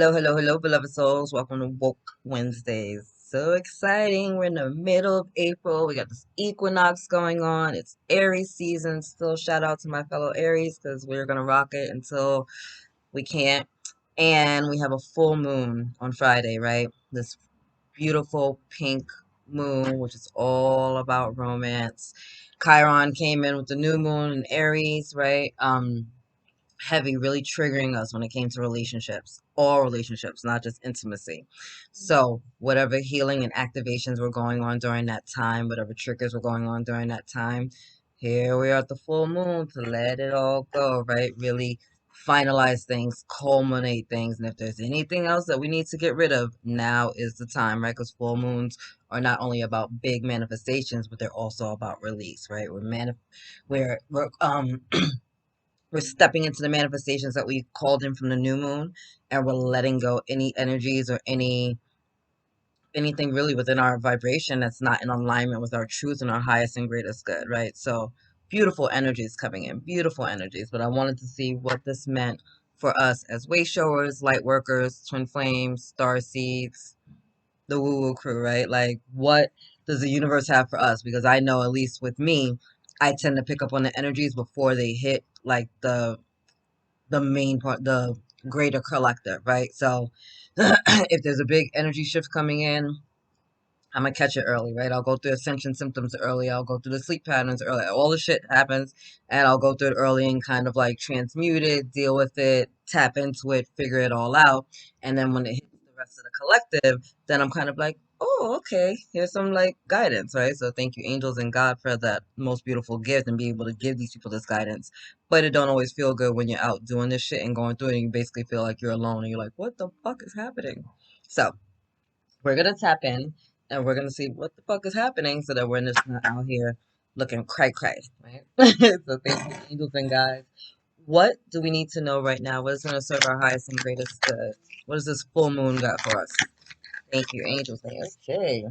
Hello, hello, hello, beloved souls. Welcome to Woke Wednesdays. So exciting. We're in the middle of April. We got this equinox going on. It's Aries season. Still shout out to my fellow Aries because we're going to rock it until we can't. And we have a full moon on Friday, right? This beautiful pink moon, which is all about romance. Chiron came in with the new moon in Aries, right? Heavy, really triggering us when it came to relationships, all relationships, not just intimacy. So, whatever healing and activations were going on during that time, whatever triggers were going on during that time, here we are at the full moon to let it all go, right? Really finalize things, culminate things. And if there's anything else that we need to get rid of, now is the time, right? Because full moons are not only about big manifestations, but they're also about release, right? We're we're stepping into the manifestations that we called in from the new moon, and we're letting go any energies or anything really within our vibration that's not in alignment with our truth and our highest and greatest good, right? So beautiful energies coming in, beautiful energies. But I wanted to see what this meant for us as way showers, light workers, twin flames, star seeds, the woo woo crew, right? Like, what does the universe have for us? Because I know, at least with me, I tend to pick up on the energies before they hit like the main part, the greater collective, right? So if there's a big energy shift coming in, I'm gonna catch it early, right? I'll go through ascension symptoms early. I'll go through the sleep patterns early. All the shit happens, and I'll go through it early and kind of like transmute it, deal with it, tap into it, figure it all out. And then when it hits the rest of the collective, then I'm kind of like, oh, okay, here's some like guidance, right? So thank you, angels and God, for that most beautiful gift and be able to give these people this guidance. But it don't always feel good when you're out doing this shit and going through it, and you basically feel like you're alone, and you're like, what the fuck is happening? So we're gonna tap in and we're gonna see what the fuck is happening so that we're just not out here looking cray cray, right? So thank you, angels and guys. What do we need to know right now? What is gonna serve our highest and greatest good? What does this full moon got for us? Thank you, angels. Okay,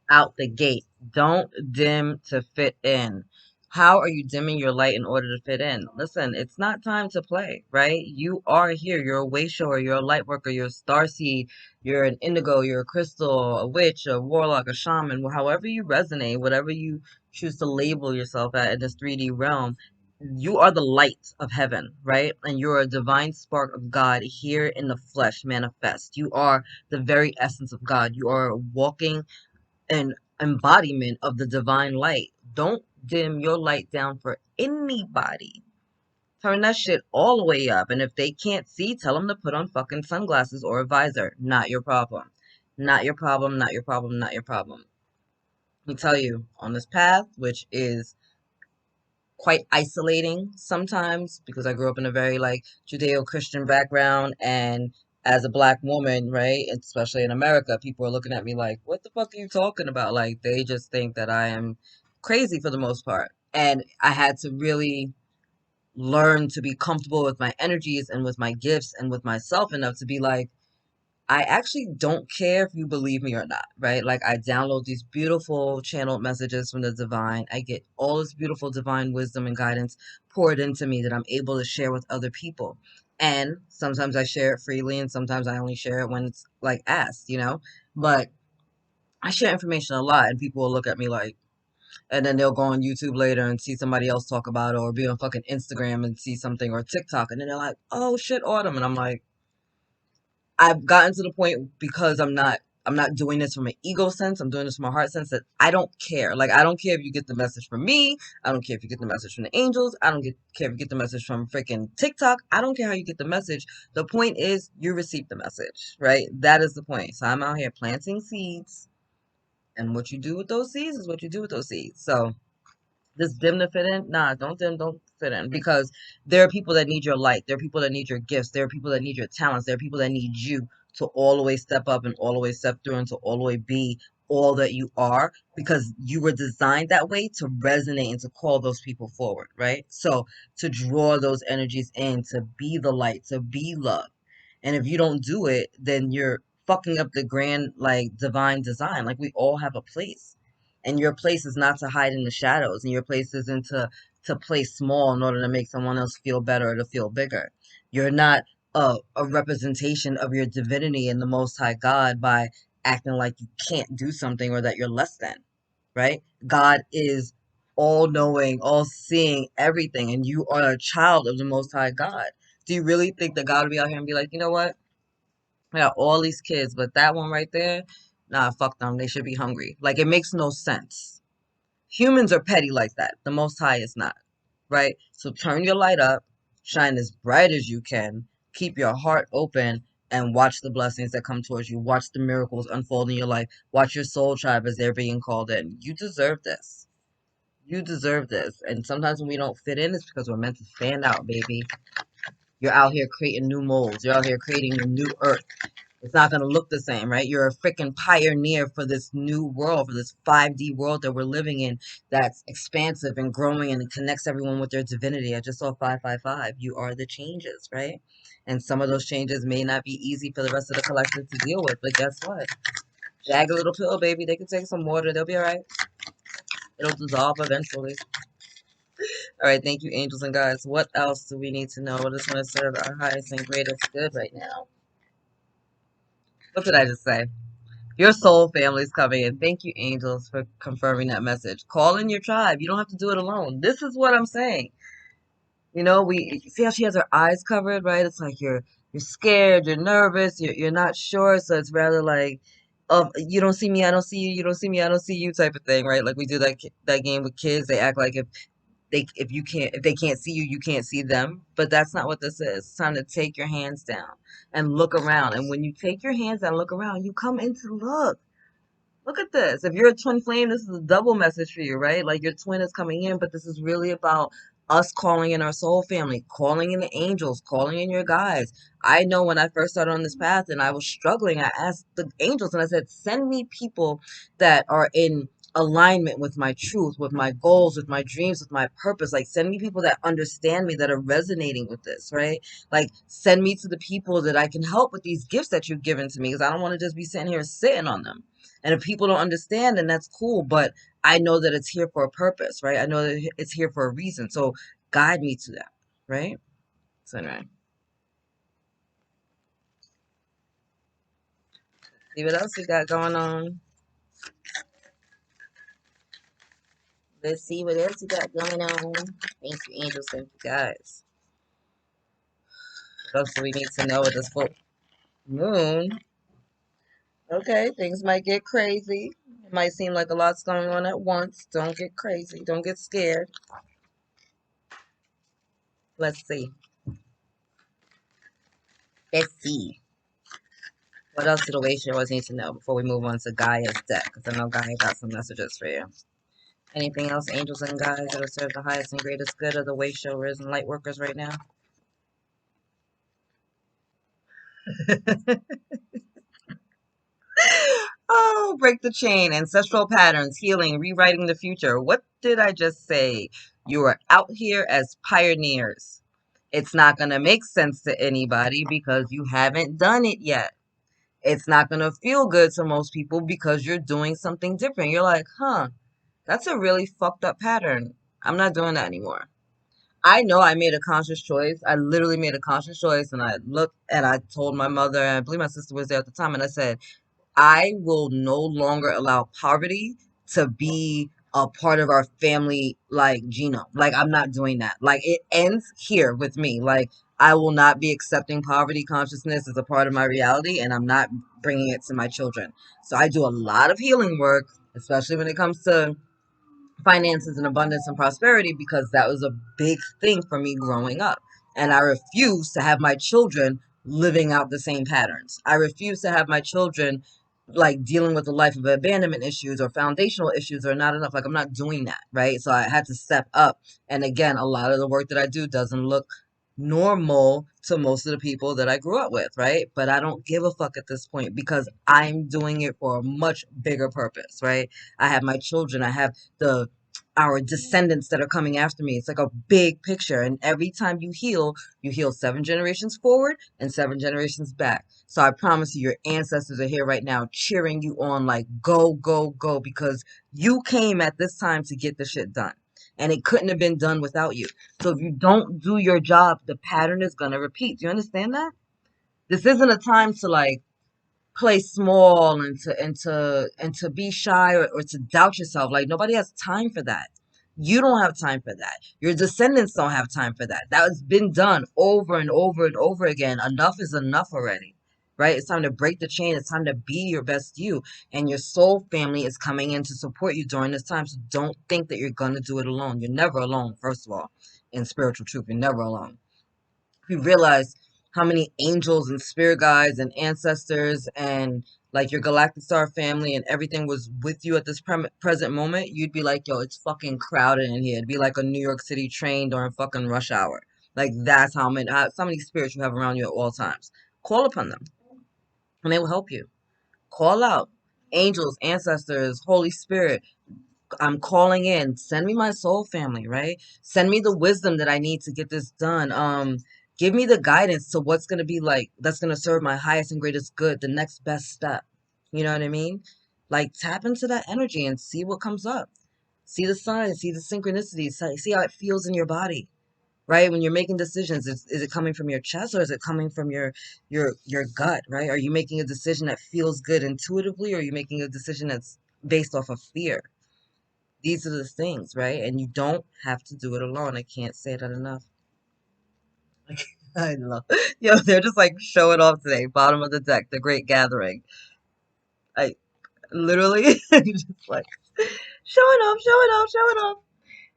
out the gate. Don't dim to fit in. How are you dimming your light in order to fit in? Listen, it's not time to play, right? You are here. You're a way shower. You're a light worker. You're a star seed. You're an indigo. You're a crystal, a witch, a warlock, a shaman. However you resonate, whatever you choose to label yourself at in this 3D realm, you are the light of heaven, right? And you're a divine spark of God here in the flesh manifest. You are the very essence of God. You are walking an embodiment of the divine light. Don't dim your light down for anybody. Turn that shit all the way up. And if they can't see, tell them to put on fucking sunglasses or a visor. Not your problem. Not your problem, not your problem, not your problem. Let me tell you, on this path, which is quite isolating sometimes because I grew up in a very like Judeo-Christian background, and as a black woman, right, especially in America, people are looking at me like, what the fuck are you talking about? Like they just think that I am crazy for the most part. And I had to really learn to be comfortable with my energies and with my gifts and with myself enough to be like, I actually don't care if you believe me or not, right? Like I download these beautiful channeled messages from the divine. I get all this beautiful divine wisdom and guidance poured into me that I'm able to share with other people. And sometimes I share it freely and sometimes I only share it when it's like asked, you know? But I share information a lot and people will look at me like, and then they'll go on YouTube later and see somebody else talk about it, or be on fucking Instagram and see something, or TikTok, and then they're like, oh shit, Autumn. And I'm like, I've gotten to the point because I'm not doing this from an ego sense. I'm doing this from a heart sense that I don't care. Like I don't care if you get the message from me. I don't care if you get the message from the angels. Care if you get the message from freaking TikTok. I don't care how you get the message. The point is you received the message, right? That is the point. So I'm out here planting seeds, and what you do with those seeds is what you do with those seeds. So this dim to fit in? Nah, don't dim, don't fit in. Because there are people that need your light. There are people that need your gifts. There are people that need your talents. There are people that need you to all the way step up and all the way step through and to all the way be all that you are, because you were designed that way to resonate and to call those people forward, right? So to draw those energies in, to be the light, to be love. And if you don't do it, then you're fucking up the grand, like, divine design. Like, we all have a place. And your place is not to hide in the shadows. And your place isn't to play small in order to make someone else feel better or to feel bigger. You're not a representation of your divinity in the Most High God by acting like you can't do something or that you're less than, right? God is all knowing, all seeing, everything, and you are a child of the Most High God. Do you really think that God would be out here and be like, you know what? I got all these kids, but that one right there, nah, fuck them. They should be hungry. Like, it makes no sense. Humans are petty like that. The Most High is not, right? So turn your light up, shine as bright as you can, keep your heart open, and watch the blessings that come towards you. Watch the miracles unfold in your life. Watch your soul tribe as they're being called in. You deserve this. You deserve this. And sometimes when we don't fit in, it's because we're meant to stand out, baby. You're out here creating new molds. You're out here creating a new earth. It's not going to look the same, right? You're a freaking pioneer for this new world, for this 5D world that we're living in that's expansive and growing and it connects everyone with their divinity. I just saw 555. You are the changes, right? And some of those changes may not be easy for the rest of the collective to deal with, but guess what? Jag a little pill, baby. They can take some water. They'll be all right. It'll dissolve eventually. All right, thank you, angels and guides. What else do we need to know? What is going to serve our highest and greatest good right now? What did I just say? Your soul family is coming in. Thank you, angels, for confirming that message. Call in your tribe. You don't have to do it alone. This is what I'm saying. You know, we see how she has her eyes covered, right? It's like you're scared, you're nervous, you're not sure. So it's rather like, you don't see me, I don't see you. You don't see me, I don't see you, type of thing, right? Like we do that game with kids. They act like if they can't see you, you can't see them. But that's not what this is. It's time to take your hands down and look around. And when you take your hands down, and look around, you come into look. Look at this. If you're a twin flame, this is a double message for you, right? Like your twin is coming in, but this is really about us calling in our soul family, calling in the angels, calling in your guides. I know when I first started on this path and I was struggling, I asked the angels and I said, send me people that are in alignment with my truth, with my goals, with my dreams, with my purpose. Like, send me people that understand me, that are resonating with this, right? Like, send me to the people that I can help with these gifts that you've given to me because I don't want to just be sitting here sitting on them. And if people don't understand, then that's cool. But I know that it's here for a purpose, right? I know that it's here for a reason. So guide me to that, right? So anyway, see what else we got going on. Let's see what else we got going on. Thank you, angels. Thank you, guys. What else do we need to know with this full moon? Okay, things might get crazy. It might seem like a lot's going on at once. Don't get crazy. Don't get scared. Let's see. Let's see. What else do the way showers need to know before we move on to Gaia's deck? Because I know Gaia got some messages for you. Anything else, angels and guides, that will serve the highest and greatest good of the way showers and light workers right now? Oh, break the chain, ancestral patterns, healing, rewriting the future. What did I just say? You are out here as pioneers. It's not going to make sense to anybody because you haven't done it yet. It's not going to feel good to most people because you're doing something different. You're like, huh, that's a really fucked up pattern. I'm not doing that anymore. I know I made a conscious choice. I literally made a conscious choice and I looked and I told my mother, and I believe my sister was there at the time, and I said, I will no longer allow poverty to be a part of our family like genome. Like I'm not doing that. Like it ends here with me. Like I will not be accepting poverty consciousness as a part of my reality and I'm not bringing it to my children. So I do a lot of healing work, especially when it comes to finances and abundance and prosperity because that was a big thing for me growing up. And I refuse to have my children living out the same patterns. I refuse to have my children like dealing with the life of abandonment issues or foundational issues or not enough. Like I'm not doing that, right? So I had to step up. And again, a lot of the work that I do doesn't look normal to most of the people that I grew up with, right? But I don't give a fuck at this point because I'm doing it for a much bigger purpose, right? I have my children, I have the our descendants that are coming after me. It's like a big picture. And every time you heal 7 generations forward and 7 generations back. So I promise you, your ancestors are here right now cheering you on like, go, go, go, because you came at this time to get the shit done. And it couldn't have been done without you. So if you don't do your job, the pattern is going to repeat. Do you understand that? This isn't a time to like play small and to be shy or to doubt yourself. Like nobody has time for that. You don't have time for that. Your descendants don't have time for that. That has been done over and over and over again. Enough is enough already. Right? It's time to break the chain. It's time to be your best you. And your soul family is coming in to support you during this time. So don't think that you're gonna do it alone. You're never alone, first of all. In spiritual truth, you're never alone. You realize how many angels and spirit guides and ancestors and like your galactic star family and everything was with you at this present moment, you'd be like, yo, it's fucking crowded in here. It'd be like a New York City train during fucking rush hour. Like that's how many spirits you have around you at all times. Call upon them and they will help you. Call out angels, ancestors, Holy Spirit. I'm calling in. Send me my soul family, right? Send me the wisdom that I need to get this done. Give me the guidance to what's gonna be like that's gonna serve my highest and greatest good, the next best step. You know what I mean? Like tap into that energy and see what comes up. See the signs, see the synchronicities, see how it feels in your body, right? When you're making decisions, is it coming from your chest or is it coming from your gut, right? Are you making a decision that feels good intuitively or are you making a decision that's based off of fear? These are the things, right? And you don't have to do it alone. I can't say that enough. Like, I love, yo, they're just like showing off today. Bottom of the deck, the great gathering. I literally just like showing off, showing off, showing off.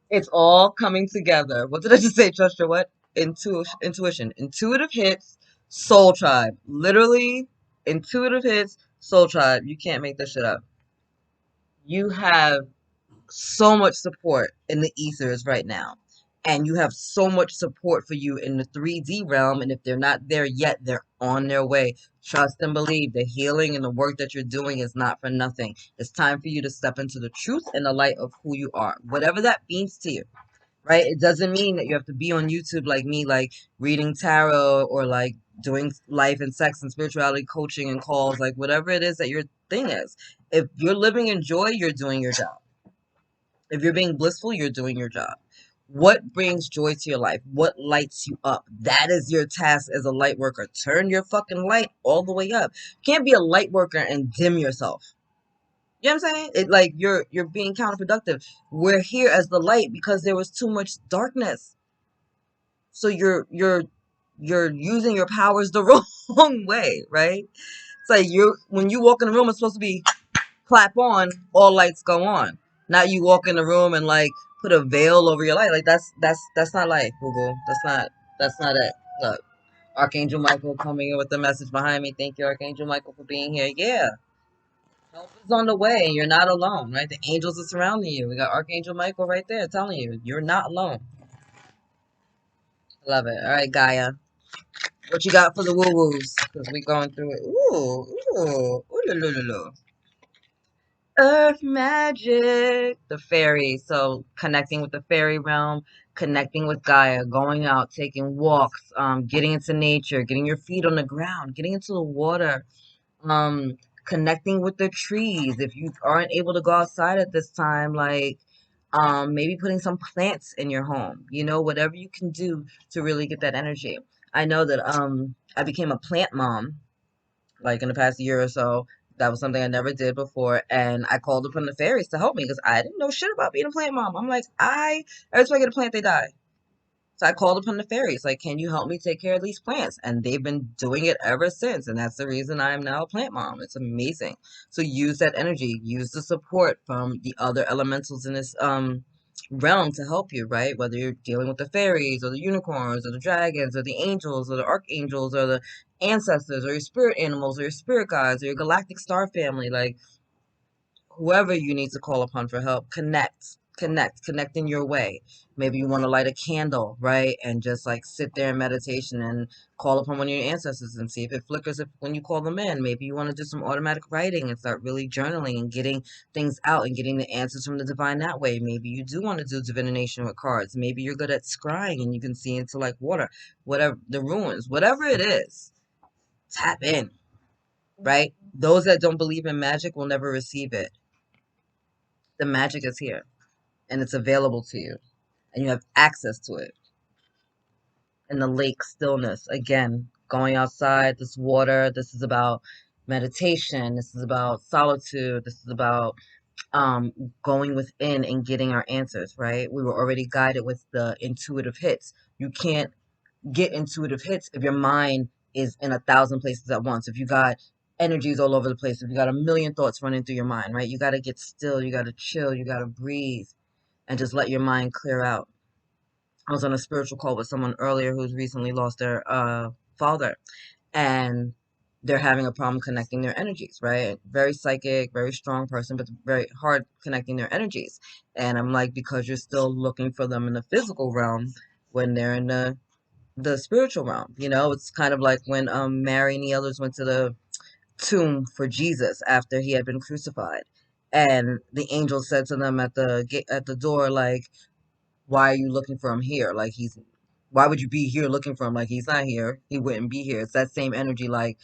It's all coming together. What did I just say? Trust your what? Intuition. Intuitive hits, soul tribe. Literally, intuitive hits, soul tribe. You can't make this shit up. You have so much support in the ethers right now. And you have so much support for you in the 3D realm. And if they're not there yet, they're on their way. Trust and believe the healing and the work that you're doing is not for nothing. It's time for you to step into the truth and the light of who you are, whatever that means to you. Right? It doesn't mean that you have to be on YouTube like me, like reading tarot or like doing life and sex and spirituality coaching and calls, like whatever it is that your thing is. If you're living in joy, you're doing your job. If you're being blissful, you're doing your job. What brings joy to your life? What lights you up? That is your task as a light worker. Turn your fucking light all the way up. You can't be a light worker and dim yourself. You know what I'm saying? It like you're being counterproductive. We're here as the light because there was too much darkness. So you're using your powers the wrong way, right? It's like you when you walk in the room, it's supposed to be clap on, all lights go on. Not you walk in the room and like put a veil over your light. Like that's not light, Google. That's not it. Look, Archangel Michael coming in with the message behind me. Thank you, Archangel Michael, for being here. Yeah. Help is on the way. You're not alone, right? The angels are surrounding you. We got Archangel Michael right there telling you you're not alone. Love it. All right, Gaia. What you got for the woo woos? Because we going through it. Ooh. Earth magic, the fairies. So connecting with the fairy realm, connecting with Gaia, going out, taking walks, getting into nature, getting your feet on the ground, getting into the water, um, connecting with the trees. If you aren't able to go outside at this time, like maybe putting some plants in your home, whatever you can do to really get that energy. I know that I became a plant mom like in the past year or so. That was something I never did before, and I called upon the fairies to help me because I didn't know shit about being a plant mom. I'm like, every time I get a plant, they die. So I called upon the fairies, like, can you help me take care of these plants? And they've been doing it ever since. And that's the reason I am now a plant mom. It's amazing. So use that energy, use the support from the other elementals in this realm to help you, right? Whether you're dealing with the fairies or the unicorns or the dragons or the angels or the archangels or the ancestors or your spirit animals or your spirit guides or your galactic star family, like whoever you need to call upon for help, connect in your way. Maybe you want to light a candle, right? And just like sit there in meditation and call upon one of your ancestors and see if it flickers when you call them in. Maybe you want to do some automatic writing and start really journaling and getting things out and getting the answers from the divine that way. Maybe you do want to do divination with cards. Maybe you're good at scrying and you can see into like water, whatever the ruins, whatever it is, tap in, right? Those that don't believe in magic will never receive it. The magic is here and it's available to you and you have access to it. And the lake stillness again. going outside, this water. This is about meditation. This is about solitude. This is about um going within and getting our answers, right? We were already guided with the intuitive hits. You can't get intuitive hits if your mind is in 1,000 places at once. If you got energies all over the place, if you got a million thoughts running through your mind, right? You got to get still, you got to chill, you got to breathe and just let your mind clear out. I was on a spiritual call with someone earlier who's recently lost their father, and they're having a problem connecting their energies, right? Very psychic, very strong person, but very hard connecting their energies. And I'm like, because you're still looking for them in the physical realm when they're in the spiritual realm. You know, it's kind of like when Mary and the others went to the tomb for Jesus after he had been crucified. And the angel said to them at the door, like, why are you looking for him here? Like why would you be here looking for him? Like he's not here. He wouldn't be here. It's that same energy. Like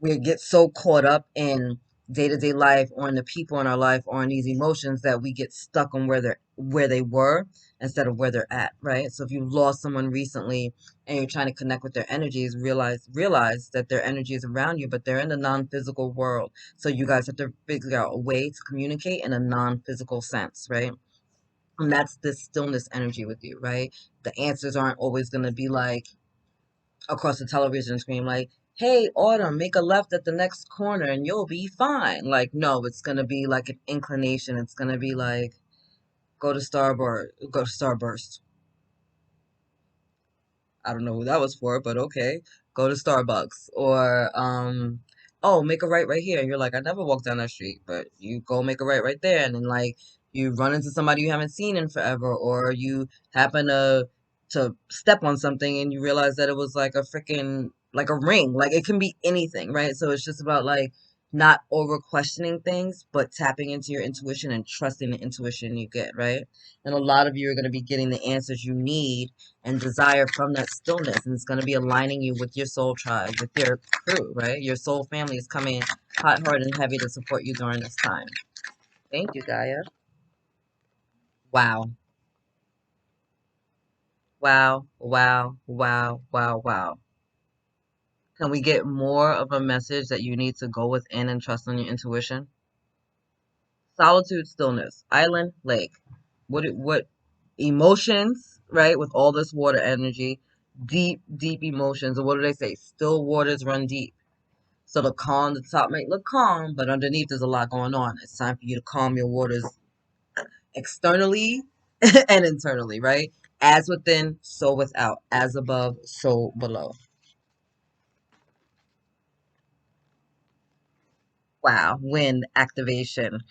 we get so caught up in day-to-day life or in the people in our life or in these emotions that we get stuck on where they were instead of where they're at, right? So if you lost someone recently and you're trying to connect with their energies, realize that their energy is around you, but they're in the non-physical world. So you guys have to figure out a way to communicate in a non-physical sense, right? And that's this stillness energy with you, right? The answers aren't always going to be like across the television screen, like, hey, Autumn, make a left at the next corner and you'll be fine. Like, no, it's going to be like an inclination. It's going to be like, go to Starburst. I don't know who that was for, but okay. Go to Starbucks or oh, make a right here. And you're like, I never walked down that street, but you go make a right there, and then like you run into somebody you haven't seen in forever, or you happen to step on something and you realize that it was like a freaking like a ring. Like it can be anything, right? So it's just about like not over questioning things, but tapping into your intuition and trusting the intuition you get, right? And a lot of you are going to be getting the answers you need and desire from that stillness. And it's going to be aligning you with your soul tribe, with your crew, right? Your soul family is coming hot, hard, and heavy to support you during this time. Thank you, Gaia. Wow. Wow. Wow. Wow. Wow. Wow. Can we get more of a message that you need to go within and trust on your intuition? Solitude, stillness, island, lake. What emotions, right? With all this water energy, deep, deep emotions. And what do they say? Still waters run deep. So the calm, the top might look calm, but underneath there's a lot going on. It's time for you to calm your waters externally and internally, right? As within, so without. As above, so below. Wow, wind activation.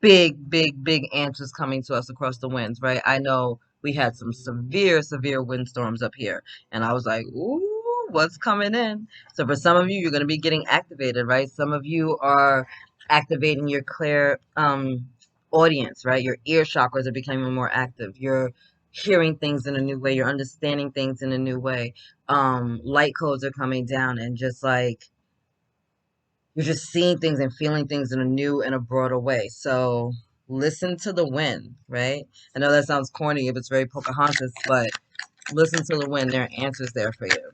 Big, big, big answers coming to us across the winds, right? I know we had some severe, severe windstorms up here, and I was like, ooh, what's coming in? So for some of you, you're going to be getting activated, right? Some of you are activating your clear audience, right? Your ear chakras are becoming more active. You're hearing things in a new way. You're understanding things in a new way. Light codes are coming down, and just like you're just seeing things and feeling things in a new and a broader way. So listen to the wind, right? I know that sounds corny if it's very Pocahontas, but listen to the wind. There are answers there for you.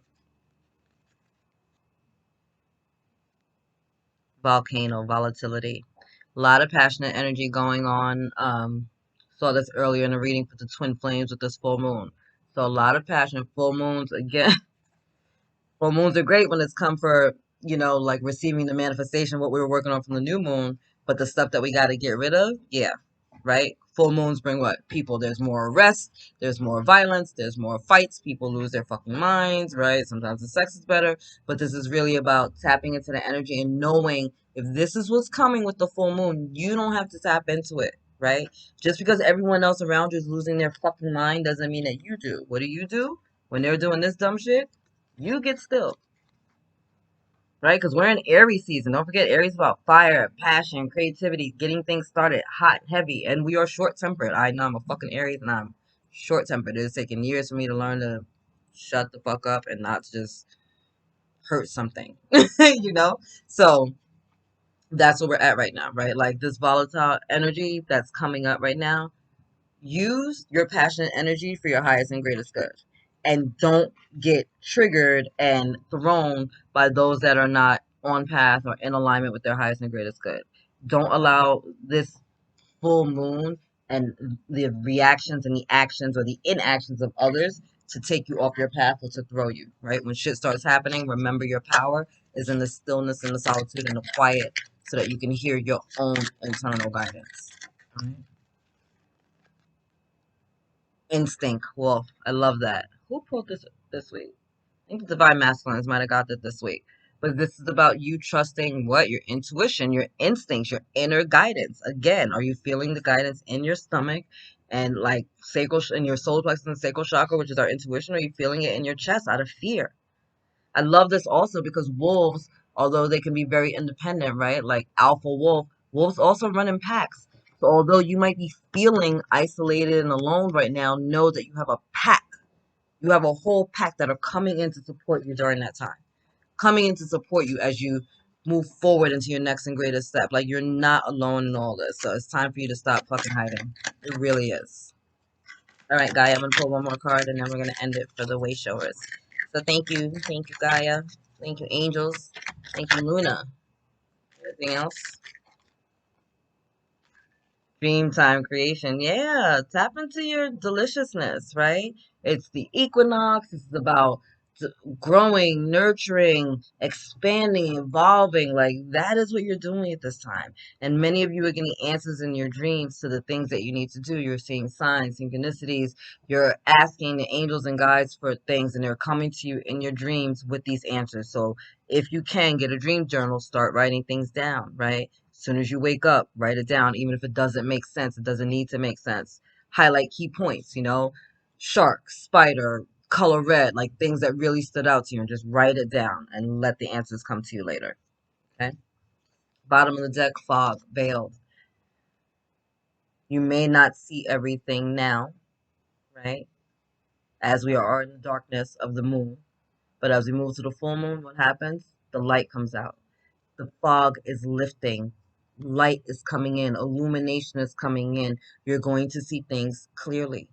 Volcano, volatility. A lot of passionate energy going on. Saw this earlier in the reading for the twin flames with this full moon. So a lot of passion. Full moons, again, full moons are great when it's come for, like receiving the manifestation, what we were working on from the new moon, but the stuff that we got to get rid of, yeah, right? Full moons bring what? People, there's more arrests, there's more violence, there's more fights, people lose their fucking minds, right? Sometimes the sex is better, but this is really about tapping into the energy and knowing if this is what's coming with the full moon, you don't have to tap into it, right? Just because everyone else around you is losing their fucking mind doesn't mean that you do. What do? When they're doing this dumb shit, you get still, right? Because we're in Aries season. Don't forget, Aries is about fire, passion, creativity, getting things started, hot, heavy, and we are short-tempered. I know I'm a fucking Aries, and I'm short-tempered. It's taken years for me to learn to shut the fuck up and not just hurt something, you know? So that's where we're at right now, right? Like this volatile energy that's coming up right now. Use your passionate energy for your highest and greatest good. and don't get triggered and thrown by those that are not on path or in alignment with their highest and greatest good. Don't allow this full moon and the reactions and the actions or the inactions of others to take you off your path or to throw you, right? When shit starts happening, remember your power is in the stillness and the solitude and the quiet so that you can hear your own internal guidance. All right? Instinct. Well, I love that. Who pulled this week? I think the Divine Masculines might have got that this week. But this is about you trusting what? Your intuition, your instincts, your inner guidance. Again, are you feeling the guidance in your stomach and like sacral in your solar plexus and sacral chakra, which is our intuition? Are you feeling it in your chest out of fear? I love this also because wolves, although they can be very independent, right? Like alpha wolf, wolves also run in packs. So although you might be feeling isolated and alone right now, know that you have a pack. You have a whole pack that are coming in to support you during that time, coming in to support you as you move forward into your next and greatest step. Like you're not alone in all this. So it's time for you to stop fucking hiding. It really is. All right, Gaia, I'm gonna pull one more card and then we're gonna end it for the way showers. So thank you, Gaia. Thank you, angels. Thank you, Luna. Anything else? Dream time creation. Yeah, tap into your deliciousness, right? It's the equinox. It's about growing, nurturing, expanding, evolving. Like that is what you're doing at this time. And many of you are getting answers in your dreams to the things that you need to do. You're seeing signs, synchronicities. You're asking the angels and guides for things, and they're coming to you in your dreams with these answers. So if you can get a dream journal, start writing things down, right? As soon as you wake up, write it down, even if it doesn't make sense. It doesn't need to make sense. Highlight key points, shark, spider, color red, like things that really stood out to you, and just write it down and let the answers come to you later. Okay. Bottom of the deck, fog, veiled. You may not see everything now, right? As we are in the darkness of the moon. But as we move to the full moon, what happens? The light comes out. The fog is lifting. Light is coming in. Illumination is coming in. You're going to see things clearly.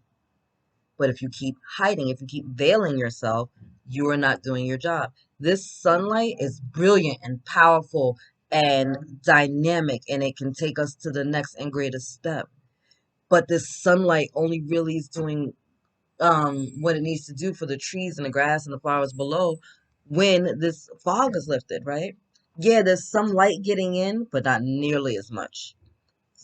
But if you keep hiding, if you keep veiling yourself, you are not doing your job. This sunlight is brilliant and powerful and dynamic, and it can take us to the next and greatest step. But this sunlight only really is doing what it needs to do for the trees and the grass and the flowers below when this fog is lifted, right? Yeah, there's some light getting in, but not nearly as much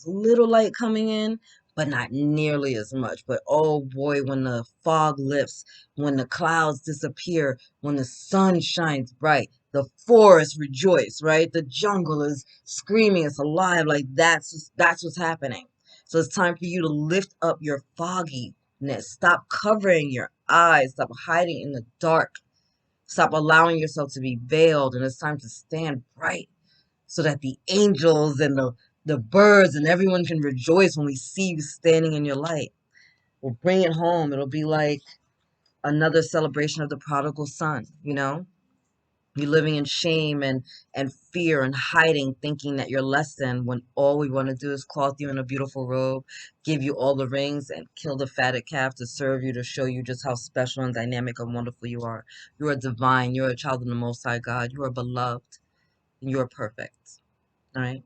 little light coming in, but not nearly as much. But oh boy, when the fog lifts, when the clouds disappear, when the sun shines bright, the forest rejoice, right? The jungle is screaming, it's alive. Like that's what's happening. So it's time for you to lift up your fogginess. Stop covering your eyes. Stop hiding in the dark. Stop allowing yourself to be veiled. And it's time to stand bright so that the angels and the birds and everyone can rejoice when we see you standing in your light. We'll bring it home. It'll be like another celebration of the prodigal son, You're living in shame and fear and hiding, thinking that you're less than when all we want to do is clothe you in a beautiful robe, give you all the rings, and kill the fatted calf to serve you, to show you just how special and dynamic and wonderful you are. You are divine. You're a child of the Most High God. You are beloved. And you are perfect. All right.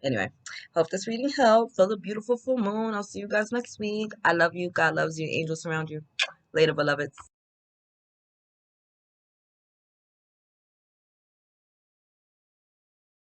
Anyway, hope this reading helped. Feel the beautiful full moon. I'll see you guys next week. I love you. God loves you. Angels surround you. Later, beloveds.